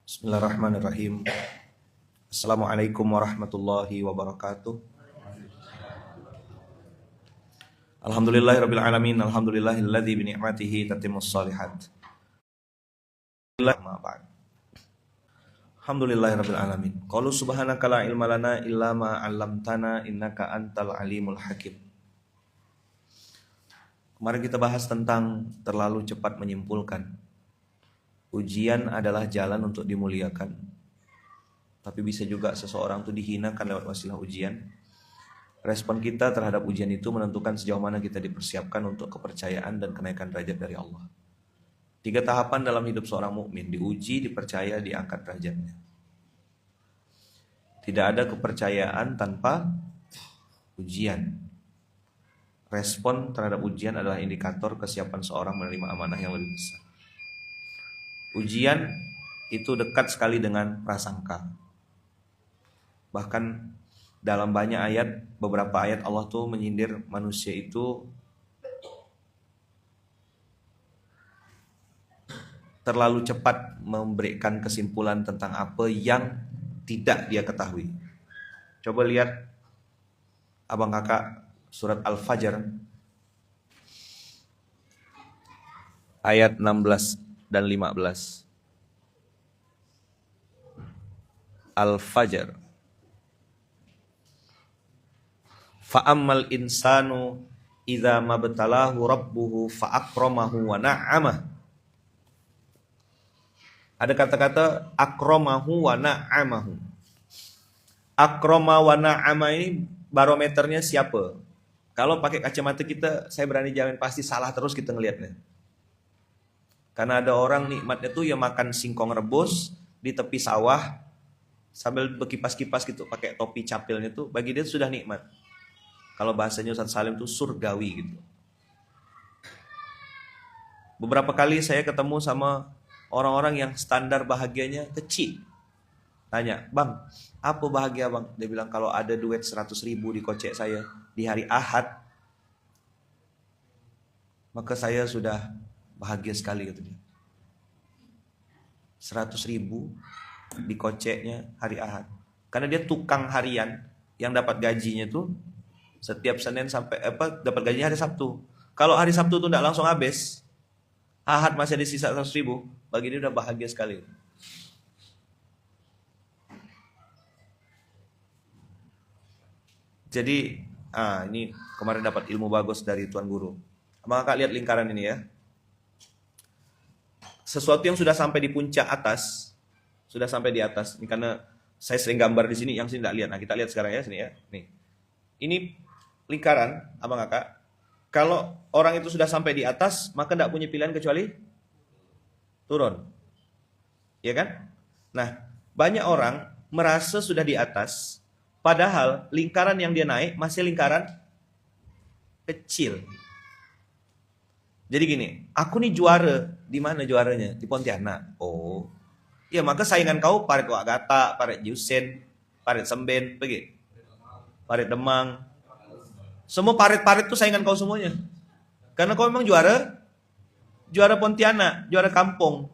Bismillahirrahmanirrahim. Assalamualaikum warahmatullahi wabarakatuh. Alhamdulillahirabbil alamin, alhamdulillahilladzi bi ni'matihi tatimmus shalihat. Alhamdulillahirabbil alamin. Qalu subhanaka la ilma lana illa ma 'allamtana innaka antal alimul hakim. Kemarin kita bahas tentang terlalu cepat menyimpulkan. Ujian adalah jalan untuk dimuliakan. Tapi bisa juga seseorang itu dihinakan lewat wasilah ujian. Respon kita terhadap ujian itu menentukan sejauh mana kita dipersiapkan untuk kepercayaan dan kenaikan derajat dari Allah. 3 tahapan dalam hidup seorang mukmin: diuji, dipercaya, diangkat derajatnya. Tidak ada kepercayaan tanpa ujian. Respon terhadap ujian adalah indikator kesiapan seorang menerima amanah yang lebih besar. Ujian itu dekat sekali dengan prasangka. Bahkan dalam banyak ayat, beberapa ayat Allah tuh menyindir manusia itu terlalu cepat memberikan kesimpulan tentang apa yang tidak dia ketahui. Coba lihat abang kakak surat Al-Fajr ayat 16 dan 15. Al-Fajr. Fa'ammal insanu idza mabtalahu rabbuhu fa'akramahu wa na'amah. Ada kata-kata akramahu wa na'amahu. Akrama wa na'ama ini barometernya siapa? Kalau pakai kacamata kita, saya berani jamin pasti salah terus kita ngelihatnya. Karena ada orang nikmatnya tuh ya makan singkong rebus di tepi sawah sambil berkipas-kipas gitu, pakai topi capilnya tuh, bagi dia sudah nikmat. Kalau bahasanya Ustaz Salim tuh surgawi gitu. Beberapa kali saya ketemu sama orang-orang yang standar bahagianya kecil. Tanya, "Bang, apa bahagia bang?" Dia bilang, "Kalau ada duit 100.000 di kocek saya di hari Ahad, maka saya sudah bahagia sekali," kata dia. 100.000 di koceknya hari Ahad. Karena dia tukang harian yang dapat gajinya tuh setiap Senin sampai dapat gajinya hari Sabtu. Kalau hari Sabtu tuh tidak langsung habis, Ahad masih ada sisa 100.000, bagi dia udah bahagia sekali. Jadi, ini kemarin dapat ilmu bagus dari Tuan Guru. Abang kakak lihat lingkaran ini ya. Sesuatu yang sudah sampai di puncak atas, sudah sampai di atas. Ini karena saya sering gambar di sini, yang sini tidak lihat. Nah, kita lihat sekarang ya sini ya. Nih. Ini lingkaran, abang kakak. Kalau orang itu sudah sampai di atas, maka tidak punya pilihan kecuali turun. Ya kan? Nah, banyak orang merasa sudah di atas, padahal lingkaran yang dia naik masih lingkaran kecil. Jadi gini, aku nih juara. Di mana juaranya? Di Pontianak. Oh, ya maka saingan kau Parit Wagata, Parit Jusen, Parit Semben, pergi. Parit Demang. Semua parit-parit tuh saingan kau semuanya. Karena kau memang juara Pontianak, juara kampung.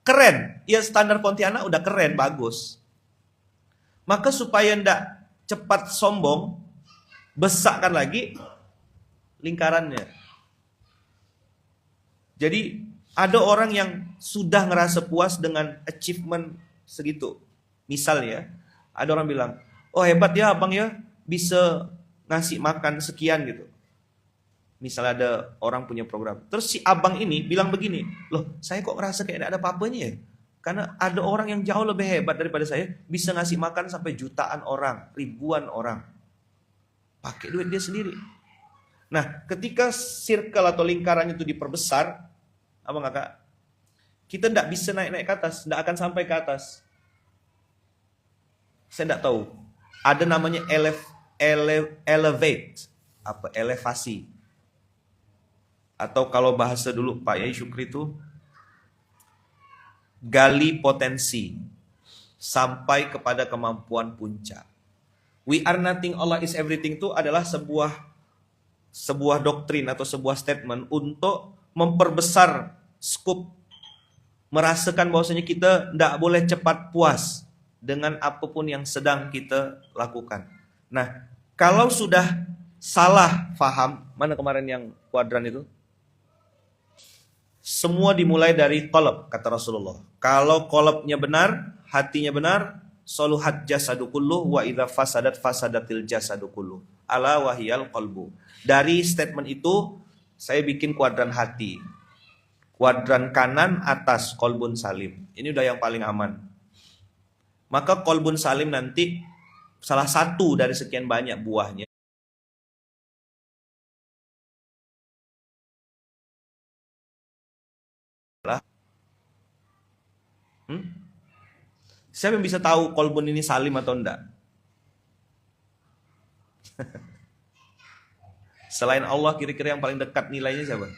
Keren. Ya standar Pontianak udah keren, bagus. Maka supaya ndak cepat sombong, besarkan lagi lingkarannya. Jadi ada orang yang sudah ngerasa puas dengan achievement segitu. Misalnya, ada orang bilang, "Oh hebat ya abang ya, bisa ngasih makan sekian gitu." Misalnya ada orang punya program. Terus si abang ini bilang begini, "Loh saya kok ngerasa kayak tidak ada apa-apanya ya? Karena ada orang yang jauh lebih hebat daripada saya, bisa ngasih makan sampai jutaan orang, ribuan orang. Pakai duit dia sendiri." Nah, ketika circle atau lingkarannya itu diperbesar, abang kakak, kita tidak bisa naik-naik ke atas, tidak akan sampai ke atas. Saya tidak tahu. Ada namanya elevate, elevasi. Atau kalau bahasa dulu Pak Yai Syukri itu gali potensi sampai kepada kemampuan puncak. We are nothing, Allah is everything itu adalah sebuah doktrin atau sebuah statement untuk memperbesar skop merasakan bahwasanya kita tidak boleh cepat puas dengan apapun yang sedang kita lakukan. Nah, kalau sudah salah faham, mana kemarin yang kuadran itu? Semua dimulai dari qalb, kata Rasulullah. Kalau qalbnya benar, hatinya benar, soluhat jasadu kulluh wa idza fasadat fasadatil jasadu kulluh. Ala wahiyal qalbu. Dari statement itu saya bikin kuadran hati. Kuadran kanan atas qalbun salim. Ini udah yang paling aman. Maka qalbun salim nanti salah satu dari sekian banyak buahnya. Siapa yang bisa tahu qalbun ini salim atau enggak? Selain Allah, kira-kira yang paling dekat nilainya siapa?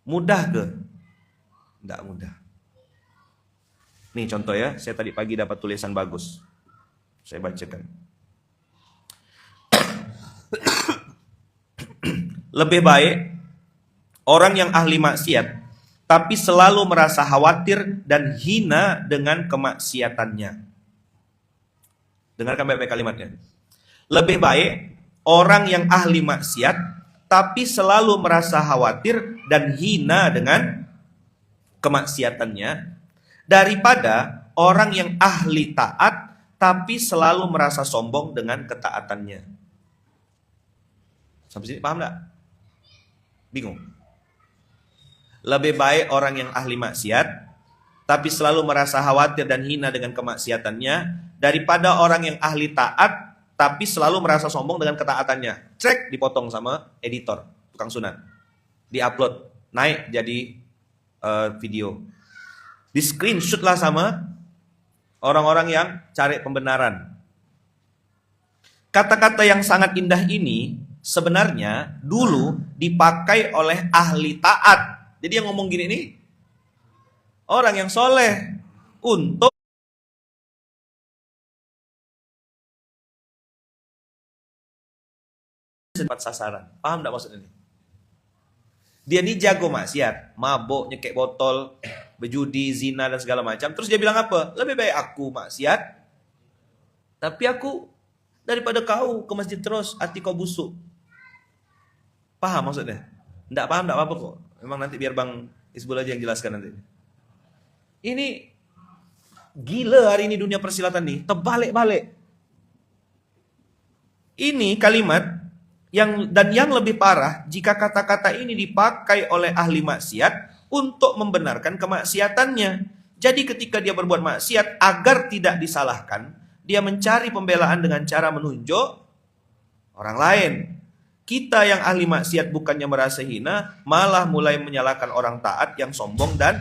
Mudah ke? Enggak mudah. Nih contoh ya, saya tadi pagi dapat tulisan bagus. Saya bacakan. Lebih baik orang yang ahli maksiat, tapi selalu merasa khawatir dan hina dengan kemaksiatannya. Dengarkan baik-baik kalimatnya. Lebih baik orang yang ahli maksiat, tapi selalu merasa khawatir dan hina dengan kemaksiatannya, daripada orang yang ahli taat, tapi selalu merasa sombong dengan ketaatannya. Sampai sini paham gak? Bingung? Lebih baik orang yang ahli maksiat, tapi selalu merasa khawatir dan hina dengan kemaksiatannya, daripada orang yang ahli taat, tapi selalu merasa sombong dengan ketaatannya. Cek, dipotong sama editor, tukang sunat. Di-upload, naik jadi video. Di screenshot lah sama orang-orang yang cari pembenaran. Kata-kata yang sangat indah ini sebenarnya dulu dipakai oleh ahli taat. Jadi yang ngomong gini nih, orang yang soleh untuk tempat sasaran. Paham gak maksudnya ini? Dia nih jago maksiat, mabuk, nyekek botol, berjudi, zina dan segala macam. Terus dia bilang apa? Lebih baik aku maksiat, tapi aku daripada kau ke masjid terus, hati kau busuk. Paham maksudnya? Nggak paham, nggak apa-apa kok. Memang nanti biar Bang Isbul aja yang jelaskan nanti. Ini gila hari ini dunia persilatan nih, terbalik-balik. Ini kalimat yang lebih parah jika kata-kata ini dipakai oleh ahli maksiat untuk membenarkan kemaksiatannya. Jadi ketika dia berbuat maksiat agar tidak disalahkan, dia mencari pembelaan dengan cara menunjuk orang lain. Kita yang ahli maksiat bukannya merasa hina, malah mulai menyalahkan orang taat yang sombong dan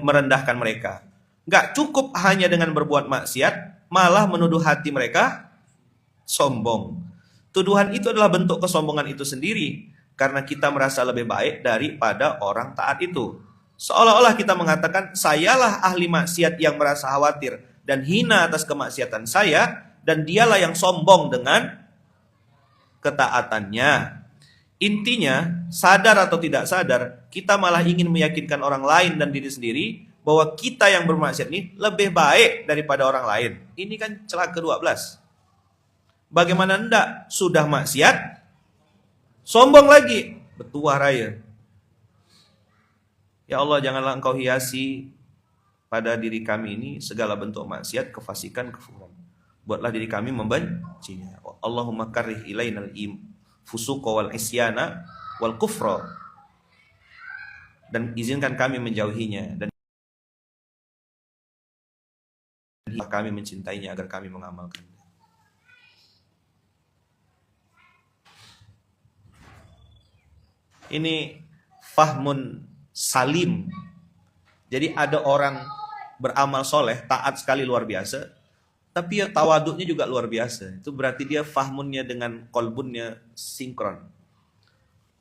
merendahkan mereka. Gak cukup hanya dengan berbuat maksiat, malah menuduh hati mereka sombong. Tuduhan itu adalah bentuk kesombongan itu sendiri, karena kita merasa lebih baik daripada orang taat itu. Seolah-olah kita mengatakan, sayalah ahli maksiat yang merasa khawatir dan hina atas kemaksiatan saya, dan dialah yang sombong dengan ketaatannya. Intinya, sadar atau tidak sadar, kita malah ingin meyakinkan orang lain dan diri sendiri bahwa kita yang bermaksiat ini lebih baik daripada orang lain. Ini kan celah ke-12. Bagaimana enggak? Sudah maksiat, sombong lagi, bertuah raya. Ya Allah, janganlah Engkau hiasi pada diri kami ini segala bentuk maksiat, kefasikan, kefuran. Buatlah diri kami membencinya. Allahumma karrih ilainal fusuqa wal isyana wal kufra, dan izinkan kami menjauhinya, dan kami mencintainya agar kami mengamalkannya. Ini fahmun salim. Jadi ada orang beramal soleh, taat sekali luar biasa, tapi ya tawaduknya juga luar biasa. Itu berarti dia fahmunnya dengan kolbunnya sinkron.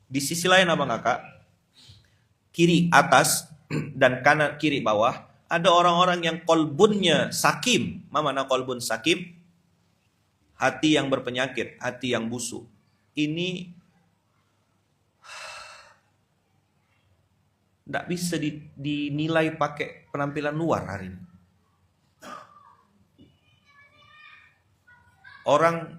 Di sisi lain abang kakak, kiri atas dan kanan kiri bawah, ada orang-orang yang kolbunnya sakim. Mana kolbun sakim? Hati yang berpenyakit, hati yang busuk. Ini Nggak bisa dinilai pakai penampilan luar hari ini. Orang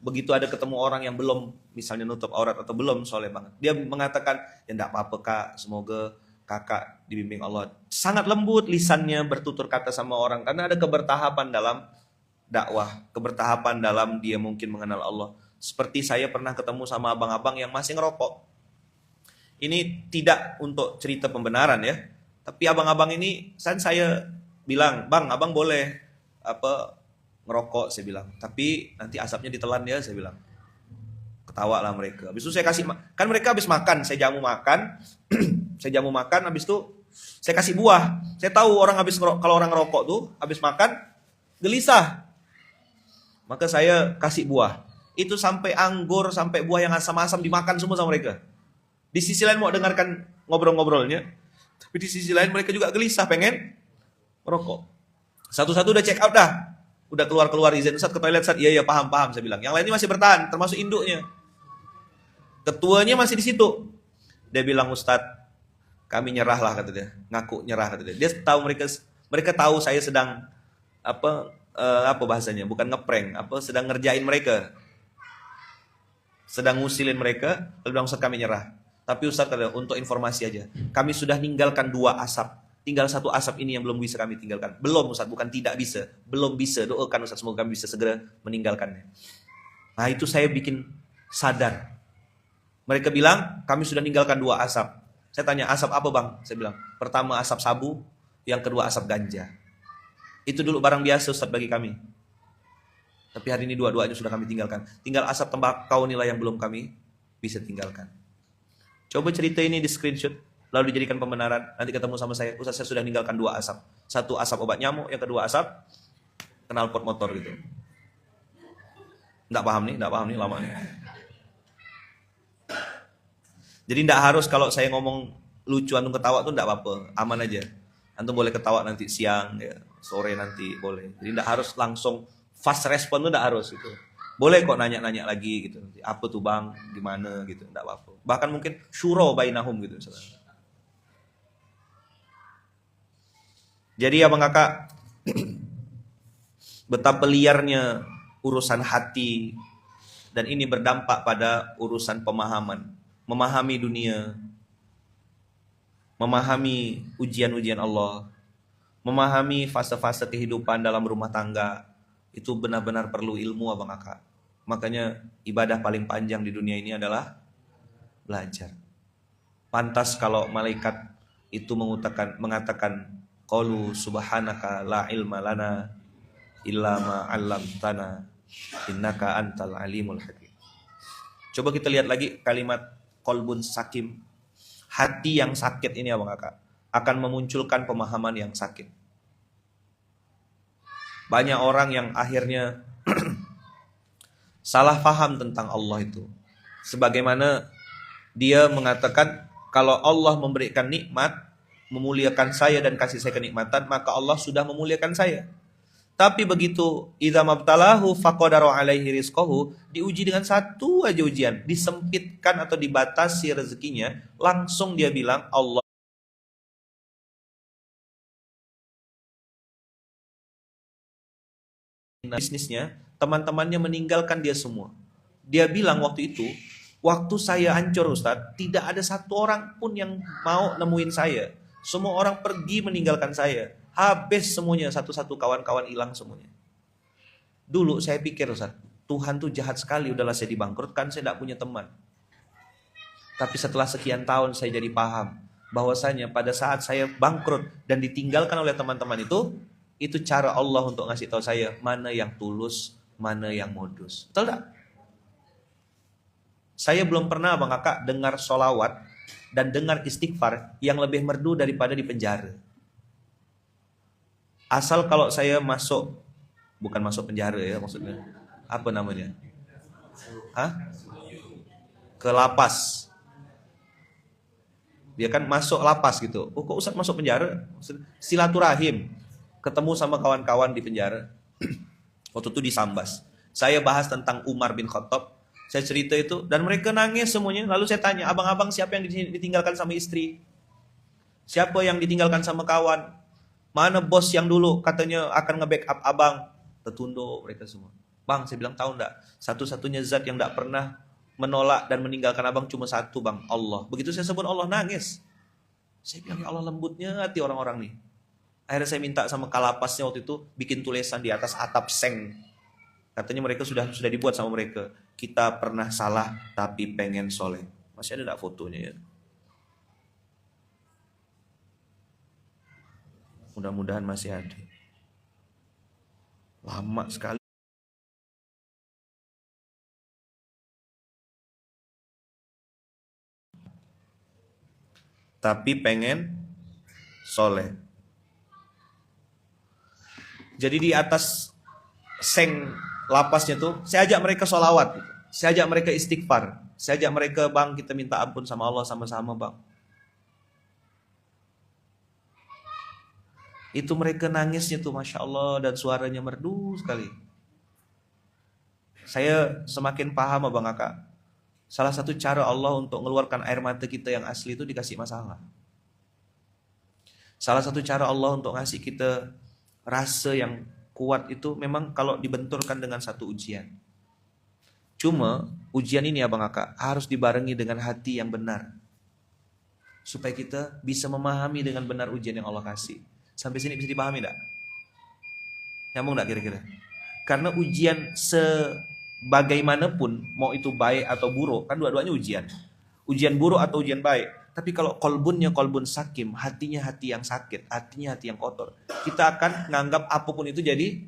begitu ada ketemu orang yang belum misalnya nutup aurat atau belum soleh banget, dia mengatakan, ya enggak apa-apa kak, semoga kakak dibimbing Allah. Sangat lembut lisannya bertutur kata sama orang, karena ada kebertahapan dalam dakwah, kebertahapan dalam dia mungkin mengenal Allah. Seperti saya pernah ketemu sama abang-abang yang masih ngerokok. Ini tidak untuk cerita pembenaran ya, tapi abang-abang ini saya bilang, bang, abang boleh apa ngerokok, saya bilang, tapi nanti asapnya ditelan ya, saya bilang. Ketawa lah mereka. Habis itu saya kasih, kan mereka habis makan, saya jamu makan, saya jamu makan, habis itu saya kasih buah. Saya tahu orang habis kalau orang ngerokok tuh habis makan gelisah, maka saya kasih buah. Itu sampai anggur, sampai buah yang asam-asam dimakan semua sama mereka. Di sisi lain mau dengarkan ngobrol-ngobrolnya, tapi di sisi lain mereka juga gelisah pengen merokok. Satu-satu udah check out dah. Udah keluar izin, Ustaz ke toilet, Ustaz. Iya paham, saya bilang. Yang lainnya masih bertahan, termasuk induknya. Ketuanya masih di situ. Dia bilang, Ustaz, kami nyerah lah, kata dia. Ngaku nyerah, kata dia. Dia tahu mereka tahu saya sedang apa bahasanya? Bukan ngeprank, sedang ngerjain mereka. Sedang ngusilin mereka, lalu bilang, Ustaz kami nyerah. Tapi Ustaz kata, untuk informasi aja, kami sudah ninggalkan 2 asap. Tinggal 1 asap ini yang belum bisa kami tinggalkan. Belum Ustaz, bukan tidak bisa. Belum bisa. Doakan Ustaz, semoga kami bisa segera meninggalkannya. Nah itu saya bikin sadar. Mereka bilang, kami sudah ninggalkan 2 asap. Saya tanya, asap apa bang? Saya bilang, pertama asap sabu, yang kedua asap ganja. Itu dulu barang biasa Ustaz bagi kami. Tapi hari ini dua-duanya sudah kami tinggalkan. Tinggal asap tembakau inilah yang belum kami bisa tinggalkan. Coba cerita ini di screenshot, lalu dijadikan pembenaran. Nanti ketemu sama saya, Ustaz saya sudah ninggalkan 2 asap. 1 asap obat nyamuk, yang kedua asap knalpot motor gitu. Nggak paham nih lama nih. Jadi nggak harus kalau saya ngomong lucu antum ketawa tuh nggak apa-apa, aman aja. Antum boleh ketawa nanti siang, ya, sore nanti boleh. Jadi nggak harus langsung fast respon tuh nggak harus gitu. Boleh kok nanya-nanya lagi gitu. Apa tuh bang, gimana gitu, nggak apa-apa. Bahkan mungkin syuro bainahum gitu misalnya. Jadi abang kakak, betapa liarnya urusan hati, dan ini berdampak pada urusan pemahaman, memahami dunia, memahami ujian-ujian Allah, memahami fase-fase kehidupan dalam rumah tangga. Itu benar-benar perlu ilmu abang kakak. Makanya ibadah paling panjang di dunia ini adalah belajar. Pantas kalau malaikat itu mengatakan qalu subhanaka la ilma lana illa ma 'allamtana innaka antal alimul hakim. Coba kita lihat lagi kalimat qalbun sakim. Hati yang sakit ini abang kakak akan memunculkan pemahaman yang sakit. Banyak orang yang akhirnya salah paham tentang Allah itu. Sebagaimana dia mengatakan kalau Allah memberikan nikmat, memuliakan saya dan kasih saya kenikmatan, maka Allah sudah memuliakan saya. Tapi begitu idza mabtalahu faqadara alaihi rizqahu, diuji dengan satu aja ujian, disempitkan atau dibatasi rezekinya, langsung dia bilang Allah bisnisnya, teman-temannya meninggalkan dia semua. Dia bilang waktu itu, waktu saya hancur Ustadz, tidak ada satu orang pun yang mau nemuin saya. Semua orang pergi meninggalkan saya. Habis semuanya, satu-satu kawan-kawan hilang semuanya. Dulu saya pikir Ustadz, Tuhan tuh jahat sekali, udahlah saya dibangkrutkan, saya tidak punya teman. Tapi setelah sekian tahun saya jadi paham, bahwasanya pada saat saya bangkrut dan ditinggalkan oleh teman-teman itu cara Allah untuk ngasih tahu saya mana yang tulus, mana yang modus. Betul tak? Saya belum pernah bang kakak dengar sholawat dan dengar istighfar yang lebih merdu daripada di penjara. Asal kalau saya bukan masuk penjara ya maksudnya, apa namanya? Ke lapas. Dia kan masuk lapas gitu. Oh kok Ustaz masuk penjara? Silaturahim. Ketemu sama kawan-kawan di penjara. Waktu itu di Sambas. Saya bahas tentang Umar bin Khattab. Saya cerita itu dan mereka nangis semuanya. Lalu saya tanya, abang-abang siapa yang ditinggalkan sama istri? Siapa yang ditinggalkan sama kawan? Mana bos yang dulu katanya akan nge-backup abang? Tertunduk mereka semua. Bang, saya bilang tahu enggak? Satu-satunya zat yang enggak pernah menolak dan meninggalkan abang cuma satu, bang, Allah. Begitu saya sebut Allah, nangis. Saya bilang, ya Allah, lembutnya hati orang-orang nih. Akhirnya saya minta sama kalapasnya waktu itu bikin tulisan di atas atap seng. Katanya mereka sudah dibuat sama mereka. Kita pernah salah tapi pengen soleh. Masih ada enggak fotonya ya? Mudah-mudahan masih ada. Lama sekali. Tapi pengen soleh. Jadi di atas seng lapasnya tuh, saya ajak mereka sholawat. Saya ajak mereka istighfar. Saya ajak mereka, bang, kita minta ampun sama Allah sama-sama, bang. Itu mereka nangisnya tuh, Masya Allah, dan suaranya merdu sekali. Saya semakin paham, Abang Kakak. Salah satu cara Allah untuk mengeluarkan air mata kita yang asli itu dikasih masalah. Salah satu cara Allah untuk ngasih kita rasa yang kuat itu memang kalau dibenturkan dengan satu ujian. Cuma ujian ini, Abang Kakak, harus dibarengi dengan hati yang benar. Supaya kita bisa memahami dengan benar ujian yang Allah kasih. Sampai sini bisa dipahami enggak? Nyambung enggak kira-kira? Karena ujian sebagaimanapun, mau itu baik atau buruk, kan dua-duanya ujian. Ujian buruk atau ujian baik. Tapi kalau kolbunnya kolbun sakim, hatinya hati yang sakit, hatinya hati yang kotor, kita akan menganggap apapun itu jadi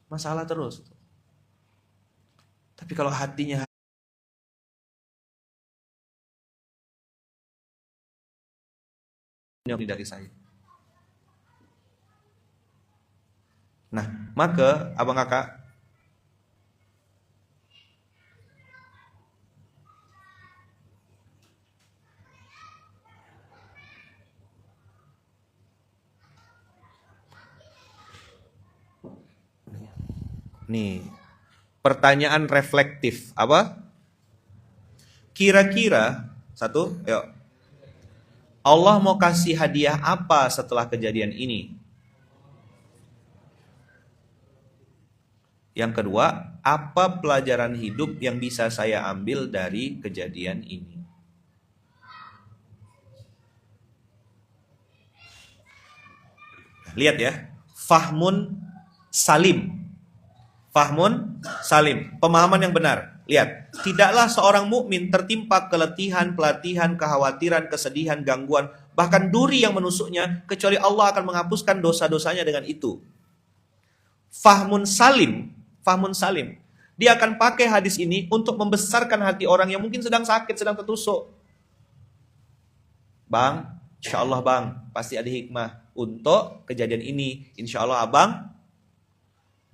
masalah terus. Tapi kalau hatinya dari saya. Nah, maka Abang Kakak, nih, pertanyaan reflektif. Apa? Kira-kira, satu, yuk. Allah mau kasih hadiah apa setelah kejadian ini? Yang kedua, apa pelajaran hidup yang bisa saya ambil dari kejadian ini? Lihat ya, fahmun salim. Fahmun salim, pemahaman yang benar. Lihat, tidaklah seorang mukmin tertimpa keletihan, pelatihan, kekhawatiran, kesedihan, gangguan, bahkan duri yang menusuknya, kecuali Allah akan menghapuskan dosa-dosanya dengan itu. Fahmun salim, fahmun salim. Dia akan pakai hadis ini untuk membesarkan hati orang yang mungkin sedang sakit, sedang tertusuk. Bang, insya Allah bang, pasti ada hikmah untuk kejadian ini. Insya Allah abang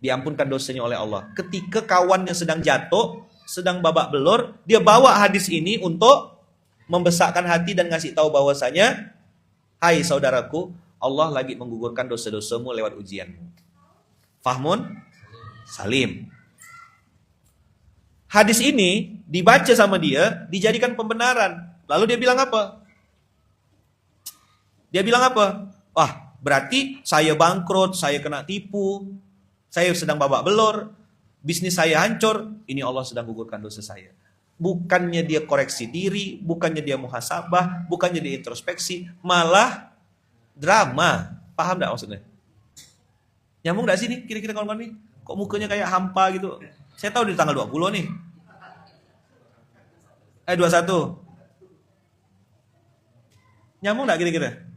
diampunkan dosanya oleh Allah. Ketika kawannya sedang jatuh, sedang babak belur, dia bawa hadis ini untuk membesarkan hati dan ngasih tahu bahwasanya, hai saudaraku, Allah lagi menggugurkan dosa-dosamu lewat ujianmu. Fahmun salim. Hadis ini dibaca sama dia, dijadikan pembenaran. Lalu dia bilang apa? Dia bilang apa? Wah, berarti saya bangkrut, saya kena tipu, saya sedang babak belur, bisnis saya hancur, ini Allah sedang gugurkan dosa saya. Bukannya dia koreksi diri, bukannya dia muhasabah, bukannya dia introspeksi, malah drama. Paham gak maksudnya? Nyambung gak sih nih kira-kira kawan-kawan nih? Kok mukanya kayak hampa gitu? Saya tahu di tanggal 20 nih. 21. Nyambung gak kira-kira?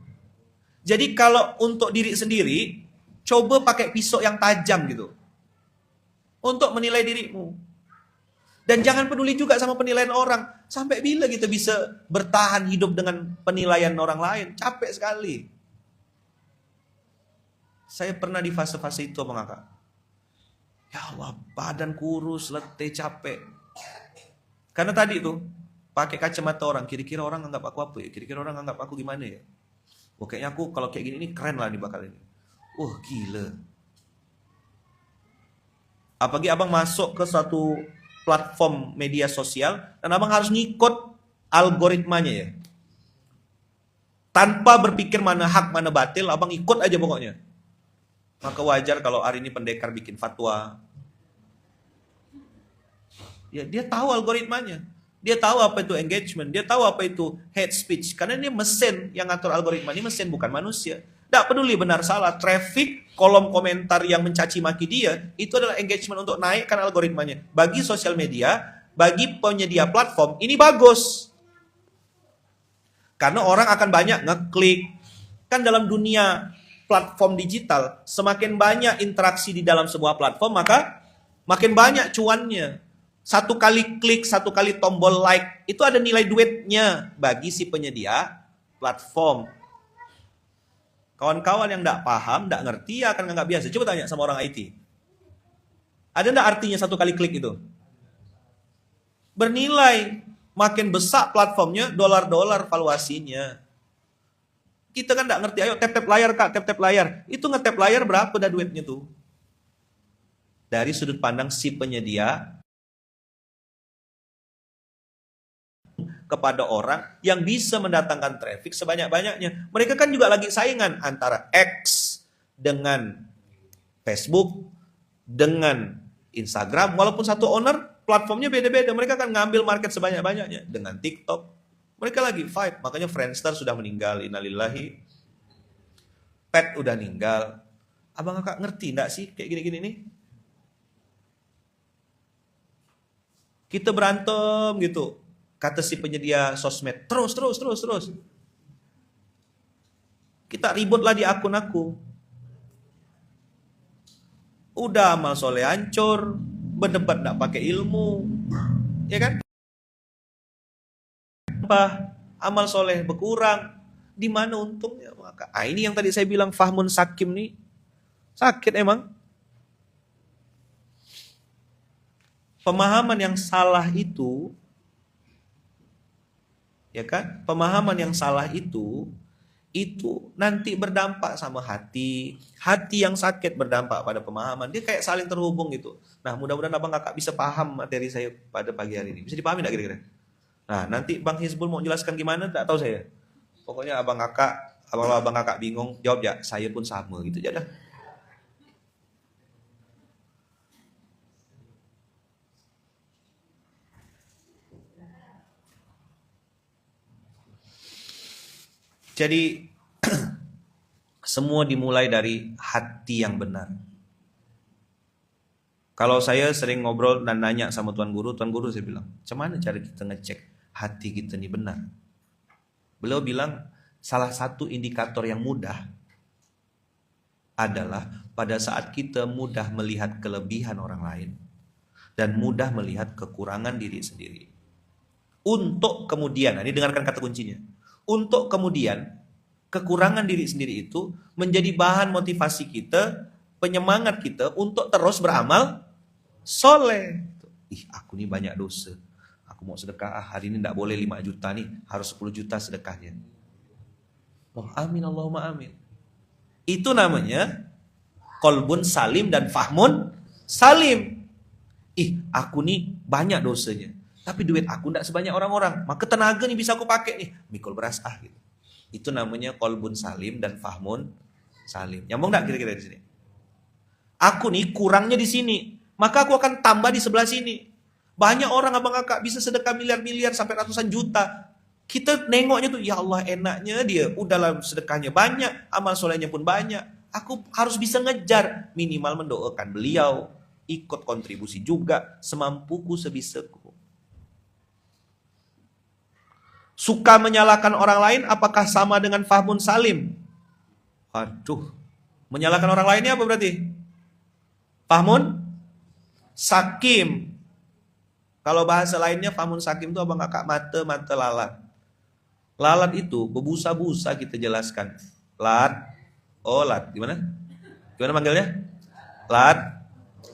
Jadi kalau untuk diri sendiri, coba pakai pisau yang tajam gitu. Untuk menilai dirimu. Dan jangan peduli juga sama penilaian orang. Sampai bila kita bisa bertahan hidup dengan penilaian orang lain? Capek sekali. Saya pernah di fase-fase itu, Abang Kakak. Ya Allah, badan kurus, letih, capek. Karena tadi tuh, pakai kacamata orang. Kira-kira orang anggap aku apa ya? Kira-kira orang anggap aku gimana ya? Oh, kayaknya aku kalau kayak gini, ini keren lah nih bakal ini. Gila. Apalagi abang masuk ke suatu platform media sosial, dan abang harus ngikut algoritmanya ya. Tanpa berpikir mana hak, mana batil, abang ikut aja pokoknya. Maka wajar kalau hari ini pendekar bikin fatwa. Ya, dia tahu algoritmanya. Dia tahu apa itu engagement, dia tahu apa itu hate speech. Karena ini mesin yang ngatur algoritma, ini mesin bukan manusia. Tidak peduli benar salah, traffic, kolom komentar yang mencaci maki dia, itu adalah engagement untuk naikkan algoritmanya. Bagi sosial media, bagi penyedia platform, ini bagus. Karena orang akan banyak ngeklik. Kan dalam dunia platform digital, semakin banyak interaksi di dalam sebuah platform, maka makin banyak cuannya. Satu kali klik, satu kali tombol like, itu ada nilai duitnya bagi si penyedia platform. Kawan-kawan yang tidak paham, tidak ngerti, ya akan nggak biasa. Coba tanya sama orang IT. Ada tidak artinya satu kali klik itu? Bernilai. Makin besar platformnya, dolar-dolar valuasinya. Kita kan tidak ngerti, ayo tap-tap layar kak, tap-tap layar. Itu nge-tap layar berapa dah duitnya tuh? Dari sudut pandang si penyedia, kepada orang yang bisa mendatangkan traffic sebanyak-banyaknya. Mereka kan juga lagi saingan antara X dengan Facebook, dengan Instagram. Walaupun satu owner, platformnya beda-beda. Mereka akan ngambil market sebanyak-banyaknya. Dengan TikTok, mereka lagi fight. Makanya Friendster sudah meninggal, innalillahi. Pet udah meninggal. Abang kakak ngerti enggak sih kayak gini-gini nih? Kita berantem gitu. Kata si penyedia sosmed, terus. Kita ributlah di akun aku. Udah amal soleh hancur, berdebat gak pakai ilmu, ya kan? Amal soleh berkurang, di mana untungnya? Maka ini yang tadi saya bilang fahmun sakim nih, sakit emang. Pemahaman yang salah itu, ya kan? Pemahaman yang salah itu nanti berdampak sama hati. Hati yang sakit berdampak pada pemahaman. Dia kayak saling terhubung gitu. Nah, mudah-mudahan abang kakak bisa paham materi saya pada pagi hari ini. Bisa dipahami enggak kira-kira? Nah, nanti Bang Hizbul mau jelaskan gimana, enggak tahu saya. Pokoknya abang kakak bingung, jawab ya, saya pun sama gitu aja dah. Jadi semua dimulai dari hati yang benar. Kalau saya sering ngobrol dan nanya sama Tuan Guru saya bilang, macam mana cara kita ngecek hati kita ini benar? Beliau bilang, salah satu indikator yang mudah adalah pada saat kita mudah melihat kelebihan orang lain dan mudah melihat kekurangan diri sendiri. Untuk kemudian, ini dengarkan kata kuncinya, untuk kemudian kekurangan diri sendiri itu menjadi bahan motivasi kita, penyemangat kita untuk terus beramal soleh. Aku ini banyak dosa, aku mau sedekah, hari ini tidak boleh 5 juta nih, harus 10 juta sedekahnya. Oh, amin, Allahumma amin. Itu namanya kolbun salim dan fahmun salim. Aku nih banyak dosanya, tapi duit aku tidak sebanyak orang-orang, maka tenaga nih bisa aku pakai nih, mikul beras gitu. Itu namanya kolbun salim dan fahmun salim. Nyambung enggak kira-kira di sini? Aku nih kurangnya di sini, maka aku akan tambah di sebelah sini. Banyak orang abang kakak bisa sedekah miliar-miliar sampai ratusan juta. Kita nengoknya tuh, ya Allah enaknya dia, udahlah sedekahnya banyak, amal solehnya pun banyak. Aku harus bisa ngejar, minimal mendoakan beliau, ikut kontribusi juga, semampuku sebisaku. Suka menyalahkan orang lain apakah sama dengan fahmun salim? Aduh, menyalahkan orang lainnya apa berarti? Fahmun sakim. Kalau bahasa lainnya fahmun sakim itu abang kakak mata lalat. Lalat itu bebusa-busa kita jelaskan. Lat, olat, gimana? Gimana manggilnya? Lat,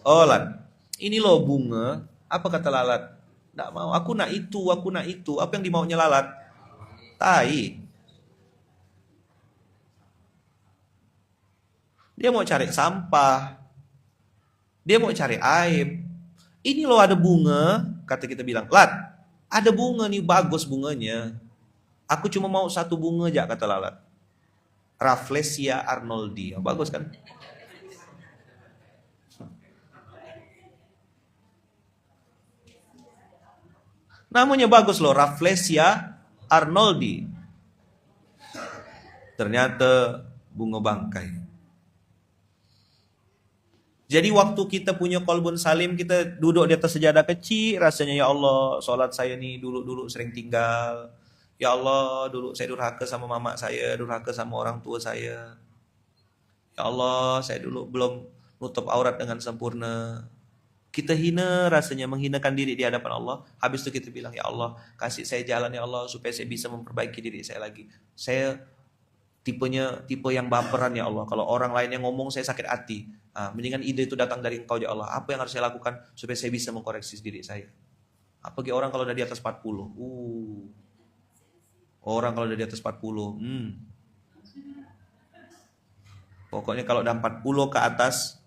olat. Ini loh bunga, apa kata lalat? Nggak mau, aku nak itu. Apa yang dimaunya lalat? Tai. Dia mau cari sampah. Dia mau cari aib. Ini loh ada bunga, kata kita bilang, Lat, ada bunga nih, bagus bunganya. Aku cuma mau satu bunga aja, kata Lalat. Rafflesia arnoldi, oh, bagus kan? Namanya bagus loh, Rafflesia arnoldi. Ternyata bunga bangkai. Jadi waktu kita punya kolbun salim, kita duduk di atas sejadah kecil, rasanya ya Allah, sholat saya nih dulu-dulu sering tinggal. Ya Allah, dulu saya durhaka sama mama saya, durhaka sama orang tua saya. Ya Allah, saya dulu belum nutup aurat dengan sempurna. Kita hina rasanya, menghinakan diri di hadapan Allah. Habis itu kita bilang, ya Allah, kasih saya jalan ya Allah, supaya saya bisa memperbaiki diri saya lagi. Saya tipe yang baperan ya Allah. Kalau orang lain yang ngomong saya sakit hati. Mendingan ide itu datang dari Engkau ya Allah. Apa yang harus saya lakukan supaya saya bisa mengkoreksi diri saya? Apalagi orang kalau udah di atas 40. Orang kalau udah di atas 40. Pokoknya kalau udah 40 ke atas,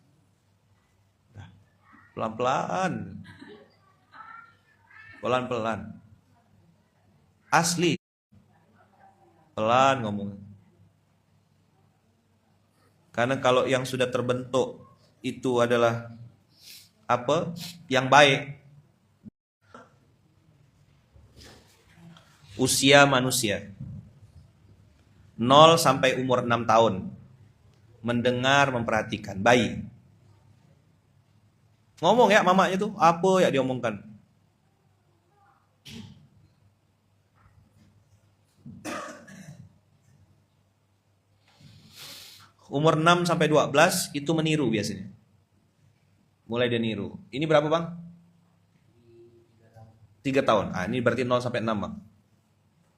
pelan-pelan. Pelan-pelan. Asli. Pelan ngomong. Karena kalau yang sudah terbentuk itu adalah apa? Yang baik. Usia manusia 0 sampai umur 6 tahun. Mendengar, memperhatikan, bayi. Ngomong ya mamanya tuh, apa ya diomongkan? Umur 6 sampai 12 itu meniru biasanya. Mulai dia niru. Ini berapa bang? 3 tahun. Ini berarti 0 sampai 6 bang.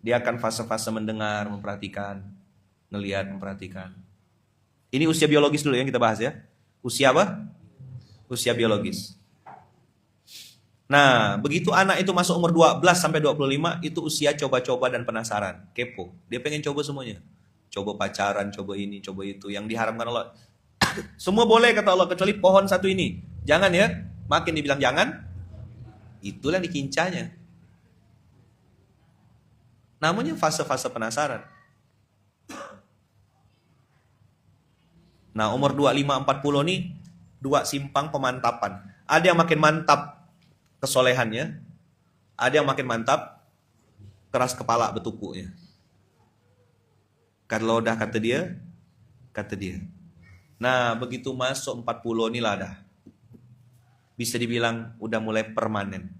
Dia akan fase-fase mendengar, memperhatikan, ngelihat, memperhatikan. Ini usia biologis dulu yang kita bahas ya. Usia apa? Usia biologis. Nah, begitu anak itu masuk umur 12 sampai 25, itu usia coba-coba dan penasaran, kepo. Dia pengen coba semuanya. Coba pacaran, coba ini, coba itu. Yang diharamkan Allah. Semua boleh kata Allah, kecuali pohon satu ini. Jangan ya. Makin dibilang jangan, itulah dikincanya. Namanya fase-fase penasaran. Nah, umur 25-40 nih, dua simpang pemantapan. Ada yang makin mantap kesolehannya, ada yang makin mantap keras kepala betukuknya. Kalau udah kata dia. Nah, begitu masuk 40 inilah dah. Bisa dibilang udah mulai permanen.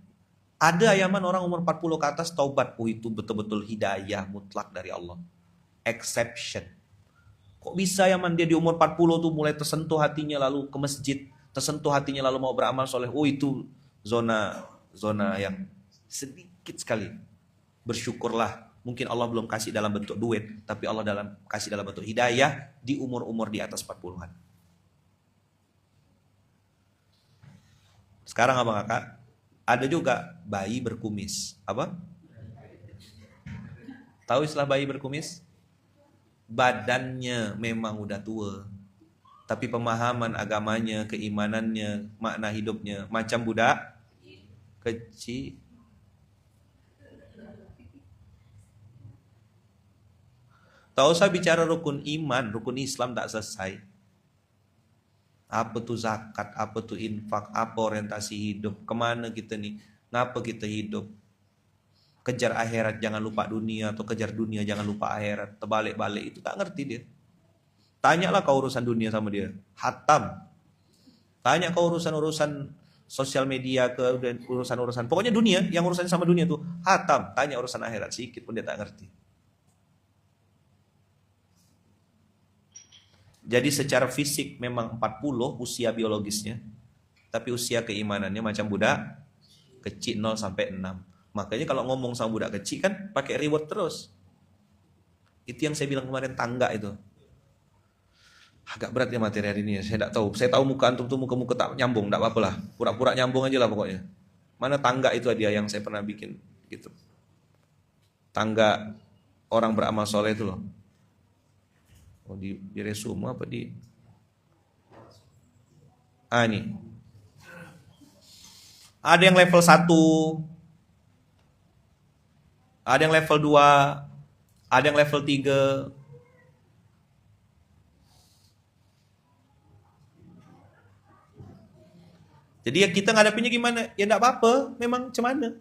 Ada ayaman orang umur 40 ke atas taubat. Itu betul-betul hidayah mutlak dari Allah. Exception. Kok bisa ayaman dia di umur 40 tuh mulai tersentuh hatinya lalu ke masjid. Tersentuh hatinya lalu mau beramal soleh. Itu zona yang sedikit sekali. Bersyukurlah. Mungkin Allah belum kasih dalam bentuk duit, tapi Allah kasih dalam bentuk hidayah di umur-umur di atas 40-an. Sekarang abang kakak, ada juga bayi berkumis. Apa? Tahu istilah bayi berkumis? Badannya memang udah tua, tapi pemahaman agamanya, keimanannya, makna hidupnya macam budak kecil. Tak usah bicara rukun iman, rukun Islam tak selesai. Apa tuh zakat, apa tuh infak, apa orientasi hidup, kemana kita nih, ngapa kita hidup. Kejar akhirat jangan lupa dunia, atau kejar dunia jangan lupa akhirat. Terbalik-balik itu tak ngerti dia. Tanyalah kau urusan dunia sama dia, hatam. Tanya kau urusan-urusan sosial media, ke urusan-urusan. Pokoknya dunia, yang urusan sama dunia tuh hatam. Tanya urusan akhirat, sedikit pun dia tak ngerti. Jadi secara fisik memang 40 usia biologisnya. Tapi usia keimanannya macam budak kecil 0 sampai 6. Makanya kalau ngomong sama budak kecil kan pakai reward terus. Itu yang saya bilang kemarin tangga itu. Agak berat ya materi hari ini ya. Saya tidak tahu. Saya tahu muka antum tuh muka-muka tak nyambung. Tidak apa-apa lah. Pura-pura nyambung aja lah pokoknya. Mana tangga itu dia yang saya pernah bikin gitu. Tangga orang beramal soleh itu loh. Di resume apa di ini Ada yang level 1, ada yang level 2, ada yang level 3. Jadi ya kita ngadapinnya gimana? Ya enggak apa-apa, memang cuman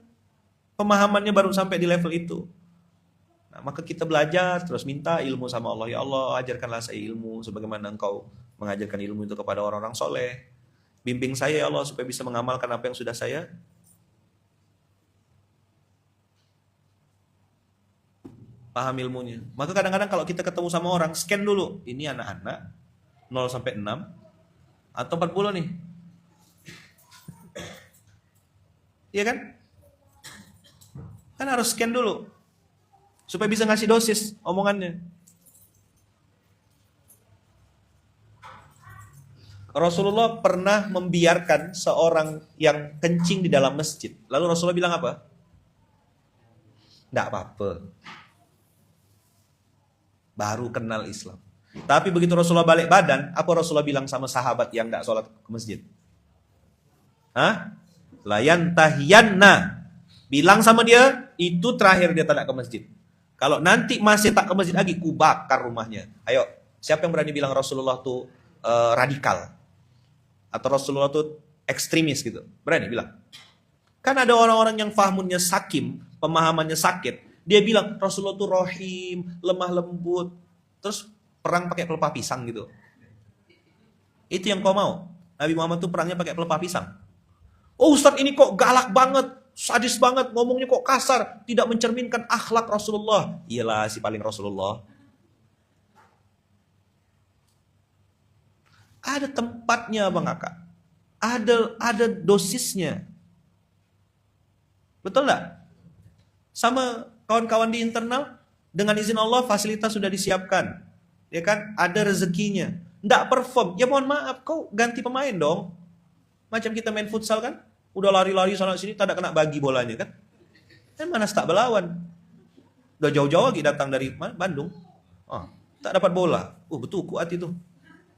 pemahamannya baru sampai di level itu. Nah, maka kita belajar terus minta ilmu sama Allah. Ya Allah, ajarkanlah saya ilmu sebagaimana Engkau mengajarkan ilmu itu kepada orang-orang soleh. Bimbing saya ya Allah supaya bisa mengamalkan apa yang sudah saya paham ilmunya. Maka kadang-kadang kalau kita ketemu sama orang, scan dulu. Ini anak-anak 0 sampai 6 atau 40 nih. Iya kan? Kan harus scan dulu supaya bisa ngasih dosis omongannya. Rasulullah pernah membiarkan seorang yang kencing di dalam masjid. Lalu Rasulullah bilang apa? Nggak apa-apa. Baru kenal Islam. Tapi begitu Rasulullah balik badan, apa Rasulullah bilang sama sahabat yang nggak sholat ke masjid? Hah? Layan tahiyanna. Bilang sama dia, itu terakhir dia tak ke masjid. Kalau nanti masih tak ke masjid lagi, ku bakar rumahnya. Ayo, siapa yang berani bilang Rasulullah tuh radikal? Atau Rasulullah tuh ekstremis gitu? Berani bilang? Kan ada orang-orang yang fahamunnya sakim, pemahamannya sakit. Dia bilang Rasulullah tuh rohim, lemah lembut. Terus perang pakai pelepah pisang gitu. Itu yang kau mau? Nabi Muhammad tuh perangnya pakai pelepah pisang. Oh Ustadz ini kok galak banget, sadis banget, ngomongnya kok kasar, tidak mencerminkan akhlak Rasulullah. Iyalah si paling Rasulullah. Ada tempatnya Bang Aka. Ada dosisnya. Betul nggak? Sama kawan-kawan di internal, dengan izin Allah fasilitas sudah disiapkan. Ya kan? Ada rezekinya. Nggak perform, ya mohon maaf, kau ganti pemain dong. Macam kita main futsal kan? Udah lari-lari sana sini, tak ada kena bagi bolanya kan? Kan mana tak belawan. Udah jauh-jauh lagi datang dari Bandung. Oh, tak dapat bola. Betul kuat itu.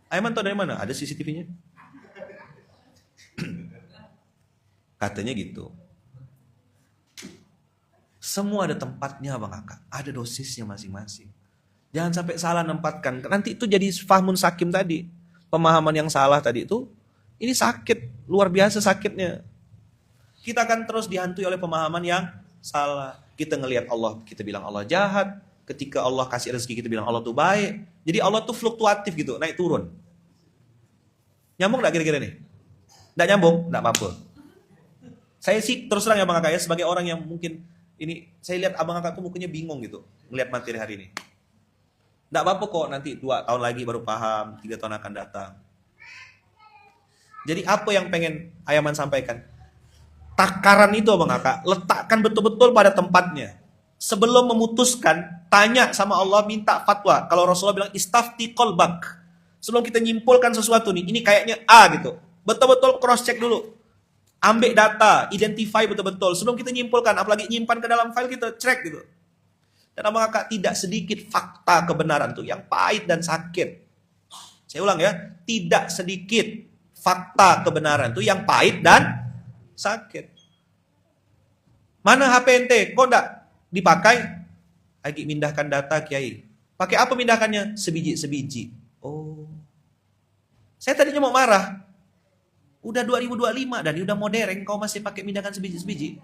Aiman tahu dari mana? Ada CCTV-nya. Katanya gitu. Semua ada tempatnya Bang Aka. Ada dosisnya masing-masing. Jangan sampai salah nempatkan. Nanti itu jadi fahmun sakim tadi. Pemahaman yang salah tadi itu, ini sakit. Luar biasa sakitnya. Kita akan terus dihantui oleh pemahaman yang salah. Kita ngelihat Allah, kita bilang Allah jahat. Ketika Allah kasih rezeki, kita bilang Allah tuh baik. Jadi Allah tuh fluktuatif gitu, naik turun. Nyambung gak kira-kira nih? Nggak nyambung? Nggak apa-apa. Saya sih terus terang ya Bang Aka ya, sebagai orang yang mungkin ini, saya lihat Abang Aka tuh mukanya bingung gitu, ngelihat materi hari ini. Nggak apa-apa kok, nanti 2 tahun lagi baru paham, 3 tahun akan datang. Jadi apa yang pengen Ayaman sampaikan? Takaran itu Abang Aka, letakkan betul-betul pada tempatnya. Sebelum memutuskan, tanya sama Allah, minta fatwa. Kalau Rasulullah bilang istafti qalbak. Sebelum kita nyimpulkan sesuatu nih, ini kayaknya A gitu. Betul-betul cross check dulu. Ambil data, identify betul-betul. Sebelum kita nyimpulkan, apalagi nyimpan ke dalam file kita, cek gitu. Dan Abang Aka tidak sedikit fakta kebenaran tuh yang pahit dan sakit. Saya ulang ya, tidak sedikit fakta kebenaran tuh yang pahit dan sakit. Mana HP ente? Kok enggak dipakai? Lagi mindahkan data Kiai. Pakai apa mindahkannya? Sebiji-sebiji. Oh. Saya tadinya mau marah. Udah 2025 dan udah modern, kau masih pakai mindahkan sebiji-sebiji.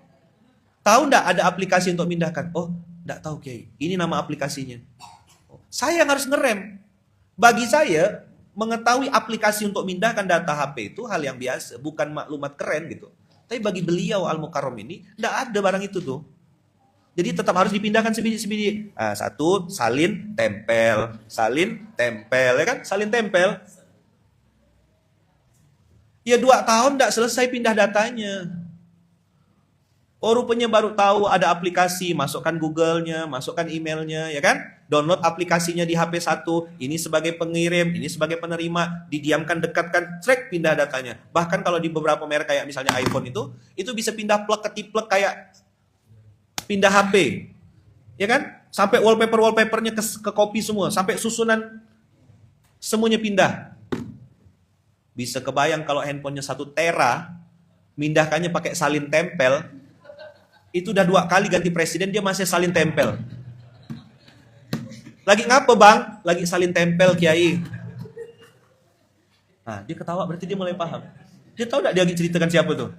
Tahu enggak ada aplikasi untuk mindahkan? Oh, enggak tahu Kiai. Ini nama aplikasinya. Saya yang harus ngerem. Bagi saya, mengetahui aplikasi untuk mindahkan data HP itu hal yang biasa, bukan maklumat keren gitu. Tapi bagi beliau Al-Mukarram ini, enggak ada barang itu tuh. Jadi tetap harus dipindahkan sebiji-sebiji. Satu, salin, tempel. Salin, tempel. Ya kan? Salin, tempel. Ya 2 tahun enggak selesai pindah datanya. Oh rupanya baru tahu ada aplikasi, masukkan Google-nya, masukkan emailnya, ya kan? Download aplikasinya di HP 1, ini sebagai pengirim, ini sebagai penerima, didiamkan, dekatkan, track pindah datanya. Bahkan kalau di beberapa merek kayak misalnya iPhone itu bisa pindah plug ketiplek kayak pindah HP. Ya kan? Sampai wallpaper-wallpapernya ke copy semua, sampai susunan semuanya pindah. Bisa kebayang kalau handphonenya 1 tera, mindahkannya pakai salin tempel. Itu udah 2 kali ganti presiden, dia masih salin tempel. Lagi ngapa bang? Lagi salin tempel kiai. Nah, dia ketawa berarti dia mulai paham. Dia tahu gak dia lagi ceritakan siapa tuh?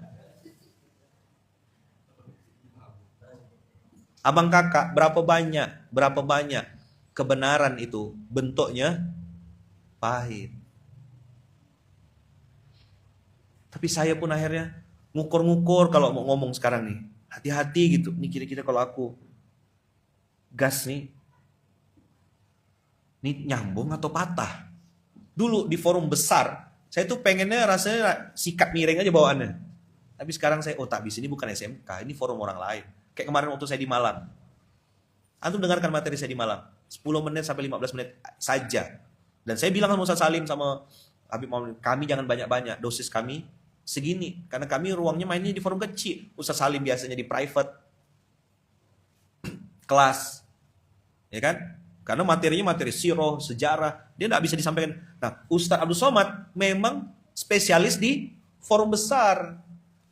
Abang kakak, berapa banyak kebenaran itu bentuknya pahit. Tapi saya pun akhirnya ngukur-ngukur kalau mau ngomong sekarang nih. Hati-hati gitu. Nih kira-kira kalau aku gas nih nyambung atau patah. Dulu di forum besar, saya tuh pengennya rasanya sikat miring aja bawaannya. Tapi sekarang saya, tak bisa, ini bukan SMK, ini forum orang lain. Kayak kemarin waktu saya di Malang. Antum dengarkan materi saya di Malang. 10 menit sampai 15 menit saja. Dan saya bilang sama Ustaz Salim sama Habib Muhammad, kami jangan banyak-banyak, dosis kami segini. Karena kami ruangnya mainnya di forum kecil. Ustaz Salim biasanya di private kelas. Ya kan? Karena materinya materi sirah, sejarah, dia tidak bisa disampaikan. Nah, Ustaz Abdul Somad memang spesialis di forum besar.